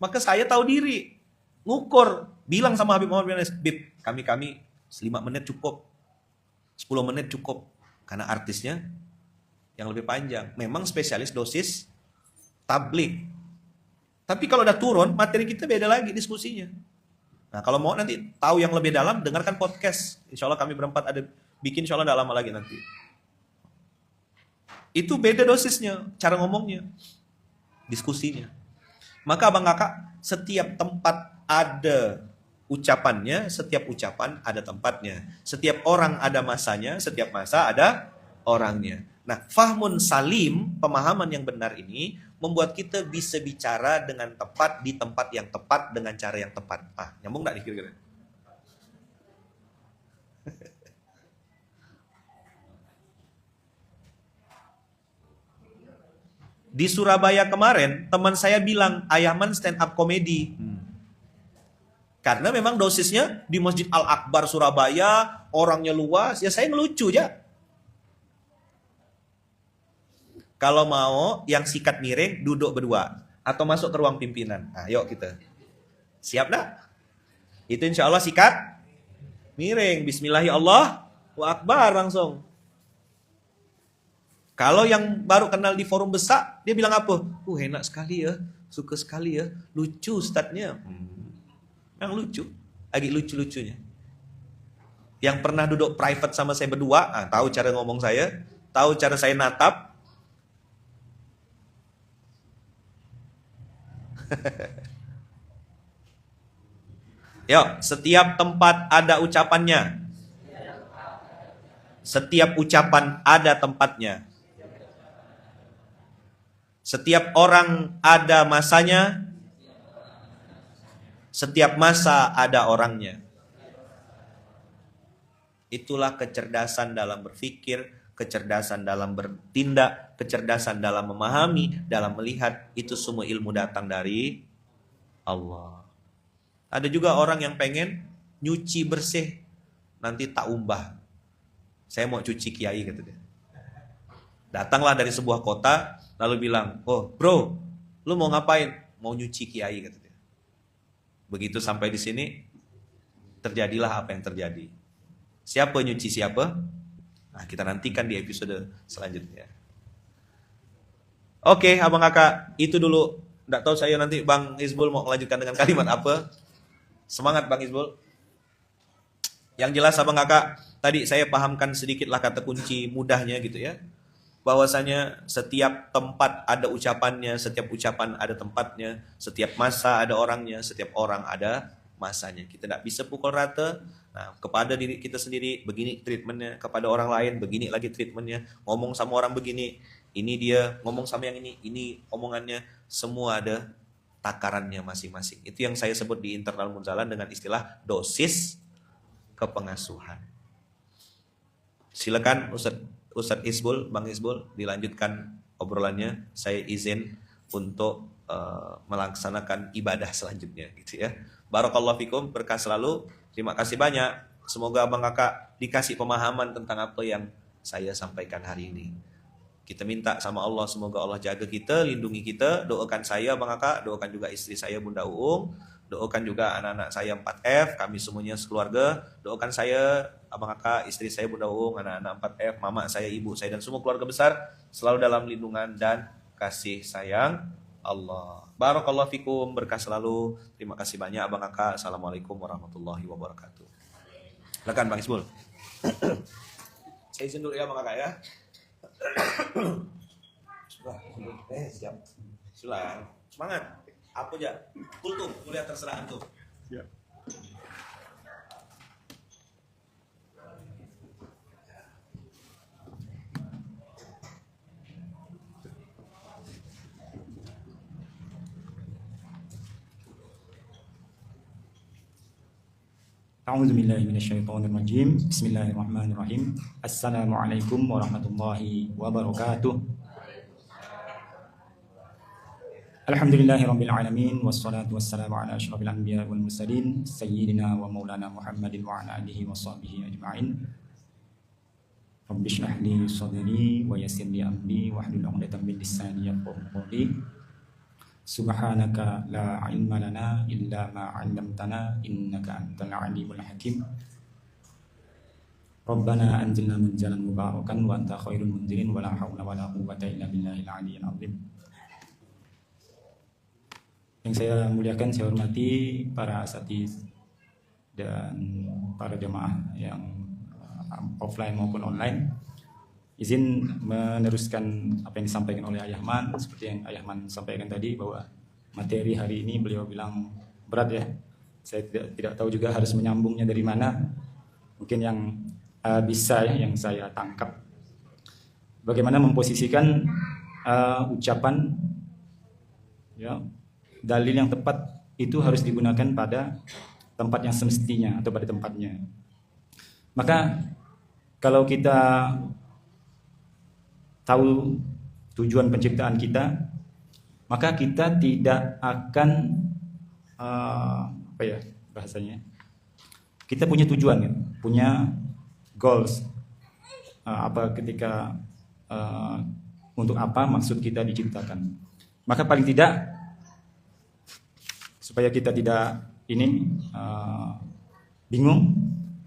Maka saya tahu diri, ngukur, bilang sama Habib Muhammad bin Bib, kami 5 menit cukup, 10 menit cukup. Karena artisnya yang lebih panjang. Memang spesialis dosis tablik. Tapi kalau udah turun, materi kita beda lagi diskusinya. Nah, kalau mau nanti tahu yang lebih dalam, dengarkan podcast. Insya Allah kami berempat ada bikin, insya Allah tidak lama lagi nanti. Itu beda dosisnya, cara ngomongnya, diskusinya. Maka abang kakak, setiap tempat ada ucapannya, setiap ucapan ada tempatnya. Setiap orang ada masanya, setiap masa ada orangnya. Nah, fahmun salim, pemahaman yang benar ini, membuat kita bisa bicara dengan tepat, di tempat yang tepat, dengan cara yang tepat. Nyambung gak nih kira-kira? Di Surabaya kemarin, teman saya bilang, Ayaman stand up comedy. Karena memang dosisnya di Masjid Al-Akbar Surabaya, orangnya luas, ya saya ngelucu ya. Kalau mau yang sikat miring, duduk berdua. Atau masuk ke ruang pimpinan. Nah, yuk kita. Siap dah? Itu insya Allah sikat miring. Bismillahirrahmanirrahim. Langsung. Kalau yang baru kenal di forum besar, dia bilang apa? Enak sekali ya, suka sekali ya, lucu ustadznya. Yang lucu, lagi lucu-lucunya. Yang pernah duduk private sama saya berdua, tahu cara ngomong saya, tahu cara saya natap. Yuk, setiap tempat ada ucapannya. Setiap ucapan ada tempatnya. Setiap orang ada masanya. Setiap masa ada orangnya. Itulah kecerdasan dalam berpikir, kecerdasan dalam bertindak, kecerdasan dalam memahami, dalam melihat. Itu semua ilmu datang dari Allah. Ada juga orang yang pengen nyuci bersih, nanti tak umbah. Saya mau cuci kiai, kata dia. Datanglah dari sebuah kota, lalu bilang, bro, lu mau ngapain? Mau nyuci kiai, kata dia. Begitu sampai di sini, terjadilah apa yang terjadi. Siapa nyuci siapa? Nah, kita nantikan di episode selanjutnya. Oke, abang kakak, itu dulu. Nggak tahu saya nanti Bang Hizbul mau melanjutkan dengan kalimat apa. Semangat Bang Hizbul. Yang jelas abang kakak, tadi saya pahamkan sedikitlah kata kunci mudahnya gitu ya. Bahwasanya setiap tempat ada ucapannya, setiap ucapan ada tempatnya, setiap masa ada orangnya, setiap orang ada masanya. Kita tidak bisa pukul rata. Nah, kepada diri kita sendiri begini treatmentnya, kepada orang lain begini lagi treatmentnya. Ngomong sama orang begini, ini dia ngomong sama yang ini omongannya, semua ada takarannya masing-masing. Itu yang saya sebut di internal Munzalan dengan istilah dosis kepengasuhan. Silakan Ustadz Hizbul, Bang Hizbul, dilanjutkan obrolannya. Saya izin untuk melaksanakan ibadah selanjutnya gitu ya. Barakallahu fikum, berkah selalu. Terima kasih banyak. Semoga abang kakak dikasih pemahaman tentang apa yang saya sampaikan hari ini. Kita minta sama Allah, semoga Allah jaga kita, lindungi kita. Doakan saya Bang Kakak, doakan juga istri saya Bunda Uung, doakan juga anak-anak saya 4F, kami semuanya sekeluarga. Doakan saya, Abang Kakak, istri saya Bunda Uung, anak-anak 4F, mama saya, ibu saya, dan semua keluarga besar selalu dalam lindungan dan kasih sayang Allah. Barakallahu fikum, berkah selalu. Terima kasih banyak Abang Kakak. Assalamualaikum warahmatullahi wabarakatuh. Silakan Bang Ismul. Saya izin dulu ya Bang Kakak ya. Siap. Sudah. Semangat. Apa aja? Kultum, kuliah terserah antum. Siap. A'udzubillahi minasyaitonirrajim. Bismillahirrahmanirrahim. Assalamualaikum warahmatullahi wabarakatuh. Alhamdulillahirabbil alamin wassalatu wassalamu ala asyrofil anbiya'i wal mursalin sayyidina wa maulana Muhammadin wa ala alihi washabihi ajma'in. Rabbi shrah li sadri wa yassir li amri wahlul 'uqdatam min lisani yafqahu qawli. Subhanaka la ilma lana illa ma 'allamtana innaka antal alimul hakim. Rabbana anzilna munzalan mubarakan wa anta khairul munzilin wa la haula wa la quwwata illa billahil aliyyil azim. Yang saya muliakan, saya hormati para asatiz dan para jemaah yang offline maupun online. Izin meneruskan apa yang disampaikan oleh Ayahman. Seperti yang Ayahman sampaikan tadi, bahwa materi hari ini beliau bilang berat ya. Saya tidak tahu juga harus menyambungnya dari mana. Mungkin yang bisa ya, yang saya tangkap, bagaimana memposisikan ucapan ya, dalil yang tepat itu harus digunakan pada tempat yang semestinya atau pada tempatnya. Maka kalau kita tahu tujuan penciptaan kita, maka kita tidak akan apa ya bahasanya? Kita punya tujuan, ya? Punya goals. Apa ketika untuk apa maksud kita diciptakan? Maka paling tidak, supaya kita tidak bingung,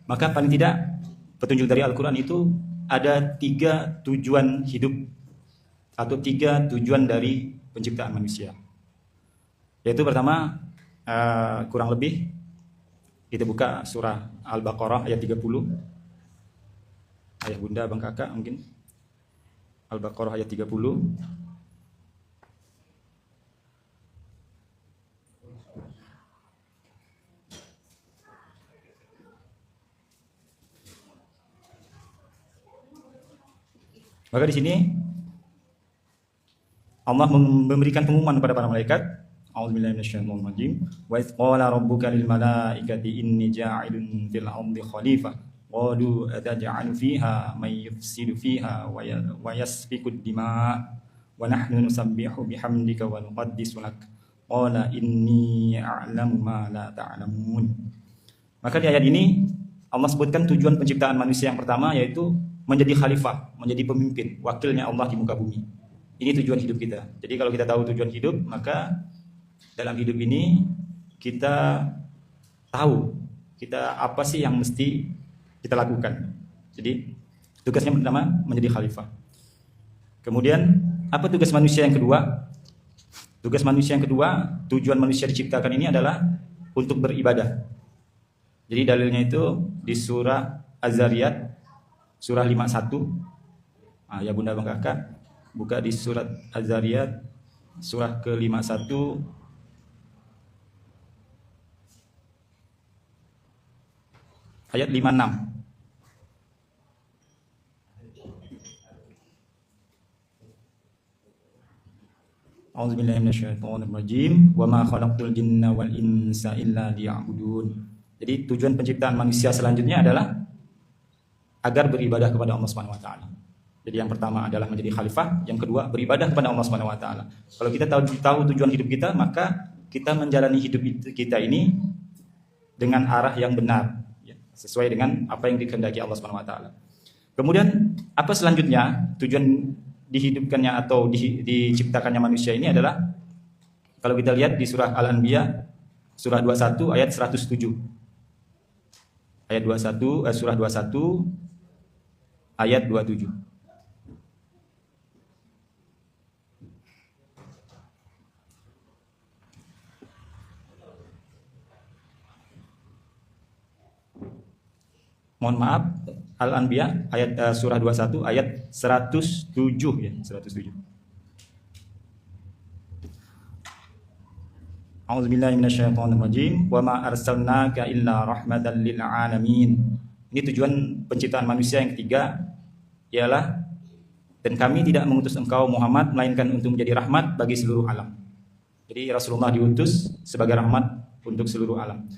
maka paling tidak petunjuk dari Al-Quran itu ada 3 tujuan hidup atau 3 tujuan dari penciptaan manusia. Yaitu pertama, kurang lebih kita buka surah Al-Baqarah ayat 30. Ayah bunda, abang kakak mungkin. Al-Baqarah ayat 30. Maka di sini Allah memberikan pengumuman kepada para malaikat. A'udzubillahi minasyaitonir rajim. Wa idz qala rabbuka lil malaikati inni ja'ilun fil ardi khalifah. Qalu ataj'alu fiha may yufsidu fiha wa yasfiku ad-dima' wa nahnu nusabbihu bihamdika wa nuqaddisu lak. Qala inni a'lamu ma la ta'lamun. Maka di ayat ini Allah sebutkan tujuan penciptaan manusia yang pertama, yaitu menjadi khalifah, menjadi pemimpin, wakilnya Allah di muka bumi. Ini tujuan hidup kita. Jadi kalau kita tahu tujuan hidup, maka dalam hidup ini kita tahu kita apa sih yang mesti kita lakukan. Jadi tugasnya pertama menjadi khalifah. Kemudian apa tugas manusia yang kedua? Tugas manusia yang kedua, tujuan manusia diciptakan ini adalah untuk beribadah. Jadi dalilnya itu di surah Az-Zariyat surah 51. Ya bunda bang kakak, buka di surat Az-Zariyat surah ke-51 ayat 56. A'udzubillahi minasyaitonir rajim. Wa ma khalaqtul jinna wal insa illa liya'budun. Jadi tujuan penciptaan manusia selanjutnya adalah agar beribadah kepada Allah Subhanahu wa taala. Jadi yang pertama adalah menjadi khalifah, yang kedua beribadah kepada Allah Subhanahu wa taala. Kalau kita tahu tujuan hidup kita, maka kita menjalani hidup kita ini dengan arah yang benar, ya, sesuai dengan apa yang dikehendaki Allah Subhanahu wa taala. Kemudian apa selanjutnya? Tujuan dihidupkannya atau diciptakannya manusia ini adalah kalau kita lihat di surah Al-Anbiya surah 21 ayat 107. Ayat 21 surah 21 ayat 27. Mohon maaf, Al-Anbiya ayat surah 21 ayat 107 ya, 107. A'udzubillahi minasyaitonirrajim. Wa ma arsalnaka illa rahmatan lil alamin. Ini tujuan penciptaan manusia yang ketiga ialah dan kami tidak mengutus engkau Muhammad melainkan untuk menjadi rahmat bagi seluruh alam. Jadi Rasulullah diutus sebagai rahmat untuk seluruh alam.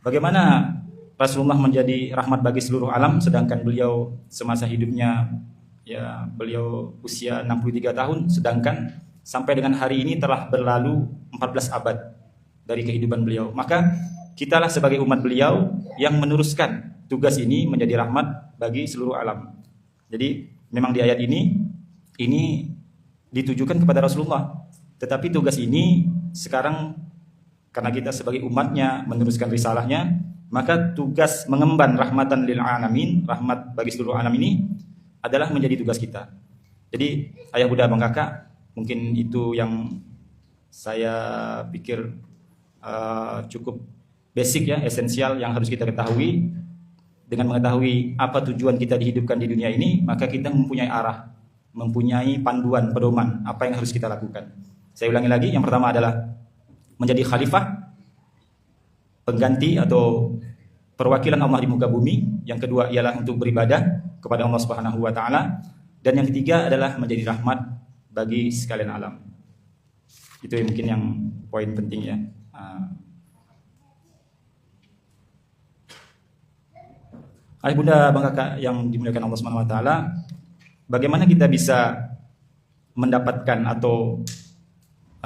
Bagaimana Rasulullah menjadi rahmat bagi seluruh alam sedangkan beliau semasa hidupnya ya beliau usia 63 tahun sedangkan sampai dengan hari ini telah berlalu 14 abad dari kehidupan beliau. Maka kitalah sebagai umat beliau yang meneruskan tugas ini menjadi rahmat bagi seluruh alam. Jadi memang di ayat ini ditujukan kepada Rasulullah. Tetapi tugas ini sekarang karena kita sebagai umatnya meneruskan risalahnya, maka tugas mengemban rahmatan lil alamin, rahmat bagi seluruh alam ini adalah menjadi tugas kita. Jadi ayah bunda abang kakak, mungkin itu yang saya pikir cukup basic ya, esensial yang harus kita ketahui. Dengan mengetahui apa tujuan kita dihidupkan di dunia ini, maka kita mempunyai arah, mempunyai panduan, pedoman, apa yang harus kita lakukan. Saya ulangi lagi, yang pertama adalah menjadi khalifah, pengganti atau perwakilan Allah di muka bumi. Yang kedua ialah untuk beribadah kepada Allah Subhanahu wa taala, dan yang ketiga adalah menjadi rahmat bagi sekalian alam. Itu mungkin yang poin penting ya. Ayah bunda bang kakak yang dimuliakan Allah Subhanahu wa taala, bagaimana kita bisa mendapatkan atau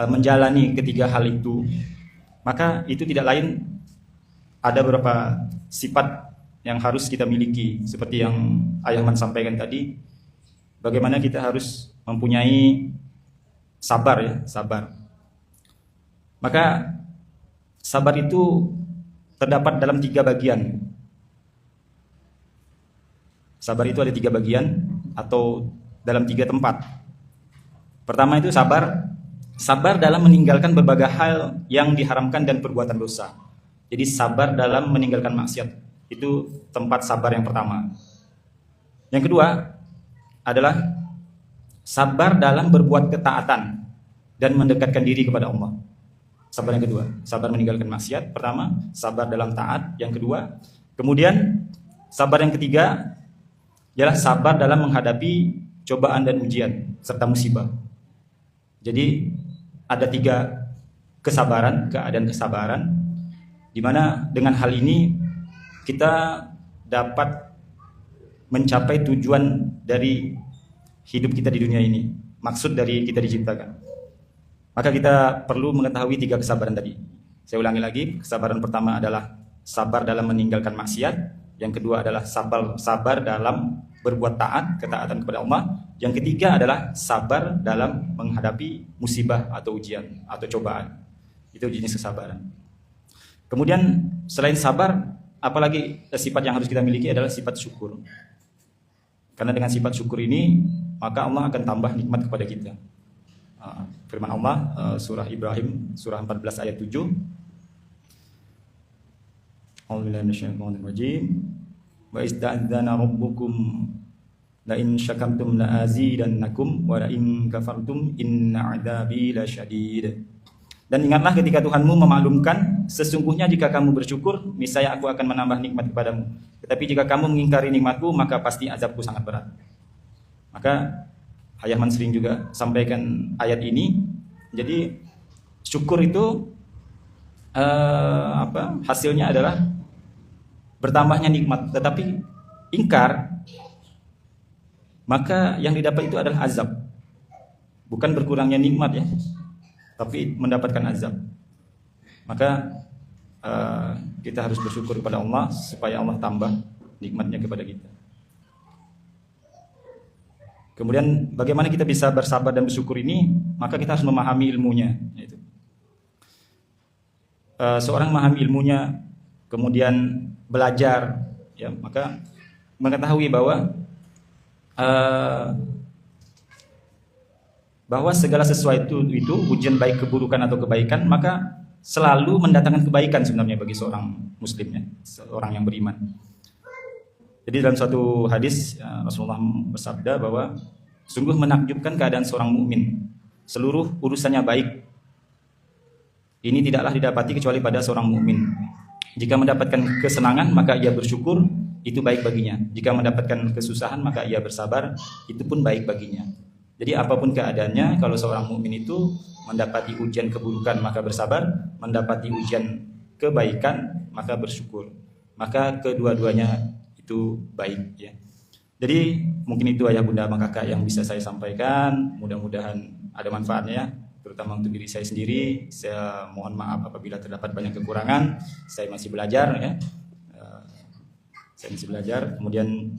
menjalani ketiga hal itu? Maka itu tidak lain ada beberapa sifat yang harus kita miliki seperti yang Ayah Man sampaikan tadi. Bagaimana kita harus mempunyai sabar ya, sabar. Maka sabar itu terdapat dalam 3 bagian. Sabar itu ada 3 bagian atau dalam 3 tempat. Pertama itu sabar dalam meninggalkan berbagai hal yang diharamkan dan perbuatan dosa. Jadi sabar dalam meninggalkan maksiat. Itu tempat sabar yang pertama. Yang kedua adalah sabar dalam berbuat ketaatan dan mendekatkan diri kepada Allah. Sabar yang kedua, sabar meninggalkan maksiat. Pertama, sabar dalam taat. Yang kedua, kemudian sabar yang ketiga ialah sabar dalam menghadapi cobaan dan ujian serta musibah. Jadi ada 3 kesabaran, keadaan kesabaran, di mana dengan hal ini kita dapat mencapai tujuan dari hidup kita di dunia ini, maksud dari kita diciptakan. Maka kita perlu mengetahui 3 kesabaran tadi. Saya ulangi lagi, kesabaran pertama adalah sabar dalam meninggalkan maksiat, yang kedua adalah sabar dalam berbuat taat, ketaatan kepada Allah. Yang ketiga adalah sabar dalam menghadapi musibah atau ujian atau cobaan. Itu jenis kesabaran. Kemudian selain sabar, apalagi sifat yang harus kita miliki adalah sifat syukur. Karena dengan sifat syukur ini, maka Allah akan tambah nikmat kepada kita. Firman Allah surah Ibrahim surah 14 ayat 7. A'udzubillahi minasyaitonirrajim. Wa ista'dzana rabbukum la in syakartum la azidannakum wa la in kafartum inna 'adzabi lasyadid. Dan ingatlah ketika Tuhanmu memaklumkan, sesungguhnya jika kamu bersyukur, niscaya aku akan menambah nikmat kepadamu. Tetapi jika kamu mengingkari nikmatku, maka pasti azabku sangat berat. Maka Ayah Man sering juga sampaikan ayat ini. Jadi syukur itu hasilnya adalah bertambahnya nikmat, tetapi ingkar, maka yang didapat itu adalah azab. Bukan berkurangnya nikmat ya, tapi mendapatkan azab. Maka kita harus bersyukur kepada Allah supaya Allah tambah nikmatnya kepada kita. Kemudian bagaimana kita bisa bersabar dan bersyukur ini, maka kita harus memahami ilmunya. Yaitu. Seorang memahami ilmunya, kemudian belajar, ya, maka mengetahui bahwa segala sesuatu itu ujian baik keburukan atau kebaikan, maka selalu mendatangkan kebaikan sebenarnya bagi seorang muslimnya, seorang yang beriman. Jadi dalam suatu hadis Rasulullah bersabda bahwa sungguh menakjubkan keadaan seorang mukmin, seluruh urusannya baik. Ini tidaklah didapati kecuali pada seorang mukmin. Jika mendapatkan kesenangan maka ia bersyukur, itu baik baginya. Jika mendapatkan kesusahan maka ia bersabar, itu pun baik baginya. Jadi apapun keadaannya, kalau seorang mukmin itu mendapati ujian keburukan maka bersabar, mendapati ujian kebaikan maka bersyukur. Maka kedua-duanya itu baik, ya. Jadi mungkin itu ayah bunda abang kakak yang bisa saya sampaikan. Mudah-mudahan ada manfaatnya, terutama untuk diri saya sendiri. Saya mohon maaf apabila terdapat banyak kekurangan. Saya masih belajar, ya. Saya masih belajar. Kemudian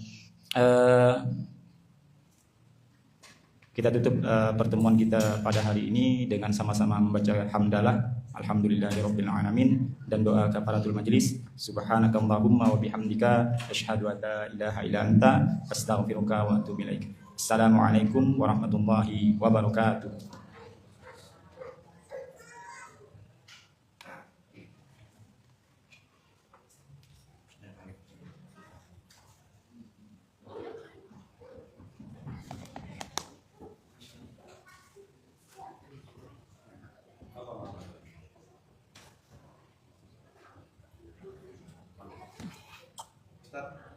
kita tutup pertemuan kita pada hari ini dengan sama-sama membaca hamdalah, alhamdulillahirabbil alamin, dan doa kafaratul majelis. Subhanakallahumma wa bihamdika asyhadu an la ilaha illa anta astaghfiruka wa atubu ilaik. Assalamualaikum warahmatullahi wabarakatuh. Start.